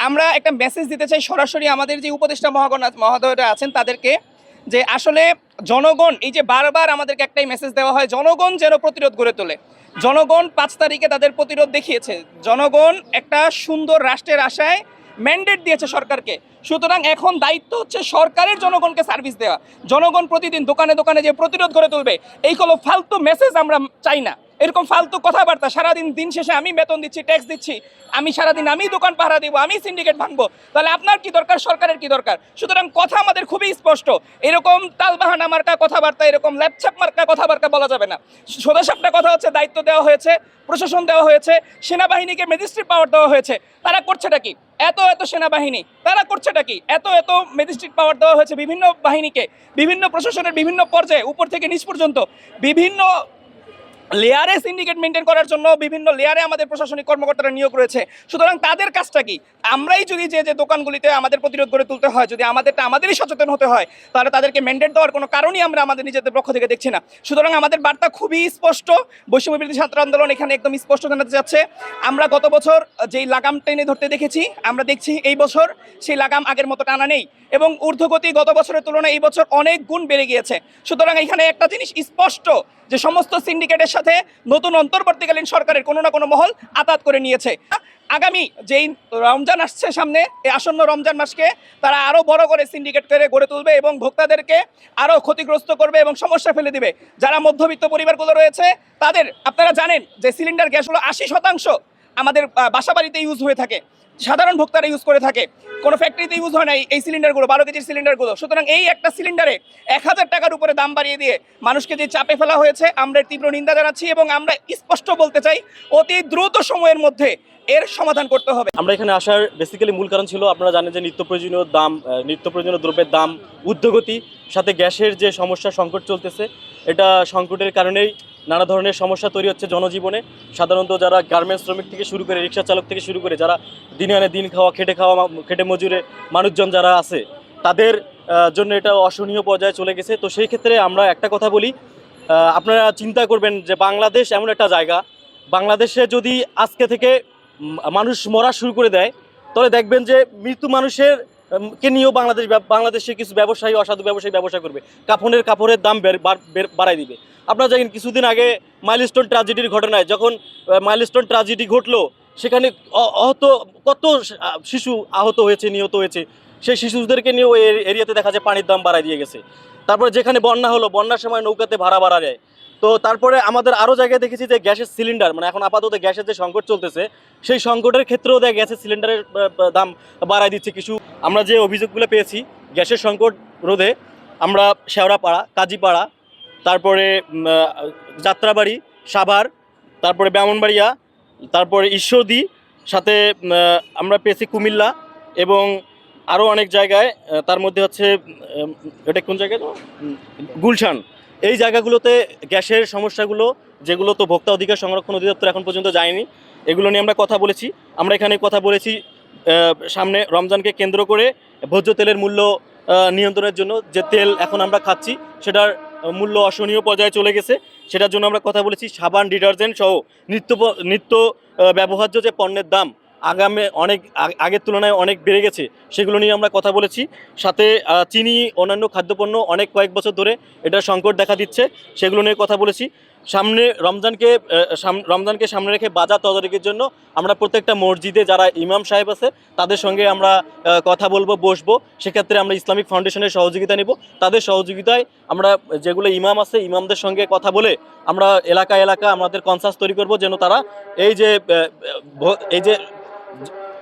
আমরা একটা মেসেজ দিতে চাই সরাসরি আমাদের যে উপদেষ্টা মহোদয়রা আছেন তাদেরকে, যে আসলে জনগণ এই যে বারবার আমাদেরকে একটাই মেসেজ দেওয়া হয়, জনগণ যেন প্রতিরোধ গড়ে তোলে। জনগণ 5 তারিখে তাদের প্রতিরোধ দেখিয়েছে। জনগণ একটা সুন্দর রাষ্ট্রের আশায় ম্যান্ডেট দিয়েছে সরকারকে। সুতরাং এখন দায়িত্ব হচ্ছে সরকারের জনগণকে সার্ভিস দেওয়া। জনগণ প্রতিদিন দোকানে দোকানে যে প্রতিরোধ গড়ে তুলবে, এই কোনো ফালতু মেসেজ আমরা চাই না। এরকম ফালতু কথাবার্তা সারাদিন, দিন শেষে আমি বেতন দিচ্ছি, ট্যাক্স দিচ্ছি, আমি সারাদিন আমি দোকান পাহারা দিব, আমি সিন্ডিকেট ভাঙবো, তাহলে আপনার কি দরকার, সরকারের কি দরকার? সুতরাং কথা আমাদের খুবই স্পষ্ট। এরকম তালবাহানা মার্কা কথাবার্তা, এরকম ল্যাপছাপ মার্কা কথাবার্তা বলা যাবে না। সোজাসাপটা কথা হচ্ছে, দায়িত্ব দেওয়া হয়েছে, প্রশাসন দেওয়া হয়েছে, সেনাবাহিনীকে ম্যাজিস্ট্রেট পাওয়ার দেওয়া হয়েছে। তারা করছেটা কি? এত সেনাবাহিনী, তারা করছেটা কি? এত ম্যাজিস্ট্রেট পাওয়ার দেওয়া হয়েছে বিভিন্ন বাহিনীকে, বিভিন্ন প্রশাসনের বিভিন্ন পর্যায়ে, উপর থেকে নিচ পর্যন্ত বিভিন্ন লেয়ারে সিন্ডিকেট মেনটেন করার জন্য বিভিন্ন লেয়ারে আমাদের প্রশাসনিক কর্মকর্তারা নিয়োগ রয়েছে। সুতরাং তাদের কাজটা কি? আমরাই যদি যে দোকানগুলিতে আমাদের প্রতিরোধ গড়ে তুলতে হয়, যদি আমাদেরই সচেতন হতে হয়, তাহলে তাদেরকে ম্যান্ডেট দেওয়ার কোনো কারণই আমরা আমাদের নিজেদের পক্ষ থেকে দেখছি না। সুতরাং আমাদের বার্তা খুবই স্পষ্ট। বৈষম্য বিরোধী ছাত্র আন্দোলন এখানে একদম স্পষ্ট জানাতে যাচ্ছে, আমরা গত বছর যেই লাগাম টেনে ধরতে দেখেছি, আমরা দেখছি এই বছর সেই লাগাম আগের মতো টানা নেই, এবং ঊর্ধ্বগতি গত বছরের তুলনায় এই বছর অনেক গুণ বেড়ে গিয়েছে। সুতরাং এখানে একটা জিনিস স্পষ্ট, যে সমস্ত সিন্ডিকেটের সাথে নতুন অন্তর্বর্তীকালীন সরকারের কোনো না কোনো মহল আতাত করে নিয়েছে। আগামী যেই রমজান আসছে সামনে, এই আসন্ন রমজান মাসকে তারা আরও বড় করে সিন্ডিকেট করে গড়ে তুলবে এবং ভোক্তাদেরকে আরও ক্ষতিগ্রস্ত করবে এবং সমস্যা ফেলে দিবে। যারা মধ্যবিত্ত পরিবারগুলো রয়েছে তাদের, আপনারা জানেন যে সিলিন্ডার গ্যাস হলো 80% আমাদের বাসা বাড়িতে ইউজ হয়ে থাকে, সাধারণ ভোক্তারা ইউজ করে থাকে, কোনো ফ্যাক্টরিতে ইউজ হয় না এই সিলিন্ডারগুলো, 12 কেজির সিলিন্ডারগুলো। সুতরাং এই একটা সিলিন্ডারে 1000 টাকার উপরে দাম বাড়িয়ে দিয়ে মানুষকে যে চাপে ফেলা হয়েছে, আমরা তীব্র নিন্দা জানাচ্ছি এবং আমরা স্পষ্ট বলতে চাই, অতি দ্রুত সময়ের মধ্যে এর সমাধান করতে হবে। আমরা এখানে আসার বেসিক্যালি মূল কারণ ছিল, আপনারা জানেন যে নিত্য প্রয়োজনীয় দ্রব্যের দাম ঊর্ধ্বগতি, সাথে গ্যাসের যে সমস্যা, সংকট চলতেছে, এটা সংকটের কারণেই নানা ধরনের সমস্যা তৈরি হচ্ছে জনজীবনে। সাধারণত যারা গার্মেন্টস শ্রমিক থেকে শুরু করে, রিক্সা চালক থেকে শুরু করে, যারা দিনে আনে দিন খাওয়া, খেটে মজুরে মানুষজন যারা আছে, তাদের জন্য এটা অসহনীয় পর্যায়ে চলে গেছে। তো সেই ক্ষেত্রে আমরা একটা কথা বলি, আপনারা চিন্তা করবেন যে বাংলাদেশ এমন একটা জায়গা, বাংলাদেশে যদি আজকে থেকে মানুষ মরা শুরু করে দেয়, তাহলে দেখবেন যে মৃত্যু মানুষের কে নিয়েও বাংলাদেশে কিছু ব্যবসায়ী, অসাধু ব্যবসায়ী ব্যবসা করবে, কাপড়ের দাম বাড়াই দিবে। আপনারা জানেন কিছুদিন আগে মাইলস্টোন ট্র্যাজেডির ঘটনায়, যখন মাইলস্টোন ট্র্যাজেডি ঘটলো, সেখানে কত শিশু আহত হয়েছে, নিহত হয়েছে, সেই শিশুদেরকে নিয়েও এই এরিয়াতে দেখা যায় পানির দাম বাড়াই দিয়ে গেছে। তারপরে যেখানে বন্যা হলো, বন্যার সময় নৌকাতে ভাড়া বাড়া যায়। তো তারপরে আমাদের আরও জায়গায় দেখেছি যে গ্যাসের সিলিন্ডার, মানে এখন আপাতত গ্যাসের যে সংকট চলতেছে, সেই সংকটের ক্ষেত্রেও দেয় গ্যাসের সিলিন্ডারের দাম বাড়াই দিচ্ছে কিছু। আমরা যে অভিযোগগুলো পেয়েছি গ্যাসের সংকট রোধে, আমরা শেওড়াপাড়া, কাজীপাড়া, তারপরে যাত্রাবাড়ি, সাভার, তারপরে ব্রাহ্মণবাড়িয়া, তারপরে ঈশ্বরদী, সাথে আমরা পেয়েছি কুমিল্লা এবং আরও অনেক জায়গায়। তার মধ্যে হচ্ছে এটা কোন জায়গায়, তো গুলশান। এই জায়গাগুলোতে গ্যাসের সমস্যাগুলো, যেগুলো তো ভোক্তা অধিকার সংরক্ষণ অধিদপ্তর এখন পর্যন্ত যায়নি, এগুলো নিয়ে আমরা কথা বলেছি। আমরা এখানে কথা বলেছি সামনে রমজানকে কেন্দ্র করে ভোজ্য তেলের মূল্য নিয়ন্ত্রণের জন্য, যে তেল এখন আমরা খাচ্ছি সেটার মূল্য অসহনীয় পর্যায়ে চলে গেছে, সেটার জন্য আমরা কথা বলেছি। সাবান, ডিটারজেন্ট সহ নিত্য ব্যবহার্য যে পণ্যের দাম অনেক আগের তুলনায় অনেক বেড়ে গেছে, সেগুলো নিয়ে আমরা কথা বলেছি। সাথে চিনি, অন্যান্য খাদ্যপণ্য অনেক কয়েক বছর ধরে এটার সংকট দেখা দিচ্ছে, সেগুলো নিয়ে কথা বলেছি। সামনে রমজানকে সামনে রেখে বাজার তদারকির জন্য আমরা প্রত্যেকটা মসজিদে যারা ইমাম সাহেব আছে তাদের সঙ্গে আমরা কথা বসবো। সেক্ষেত্রে আমরা ইসলামিক ফাউন্ডেশনের সহযোগিতা নেব। তাদের সহযোগিতায় আমরা যেগুলো ইমাম আছে, ইমামদের সঙ্গে কথা বলে আমরা এলাকা আমাদের কনসাস তৈরি করব, যেন তারা এই যে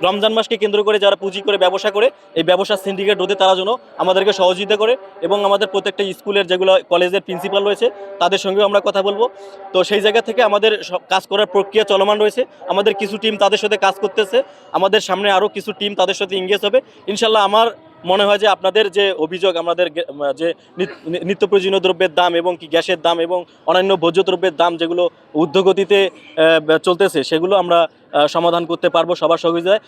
রমজান মাসকে কেন্দ্র করে যারা পুঁজি করে ব্যবসা করে, এই ব্যবসার সিন্ডিকেট রোধে তারা যেন আমাদেরকে সহযোগিতা করে, এবং আমাদের প্রত্যেকটা স্কুলের যেগুলো কলেজের প্রিন্সিপাল রয়েছে তাদের সঙ্গেও আমরা কথা বলবো। তো সেই জায়গা থেকে আমাদের কাজ করার প্রক্রিয়া চলমান রয়েছে। আমাদের কিছু টিম তাদের সাথে কাজ করতেছে, আমাদের সামনে আরও কিছু টিম তাদের সাথে এঙ্গেজ হবে ইনশাল্লাহ। আমার মনে হয় যে আপনাদের যে অভিযোগ, আমাদের যে নিত্য প্রয়োজনীয় দ্রব্যের দাম এবং গ্যাসের দাম এবং অন্যান্য ভোজ্য দ্রব্যের দাম যেগুলো ঊর্ধ্বগতিতে চলতেছে, সেগুলো আমরা সমাধান করতে পারবো সবার সহযোগিতায়।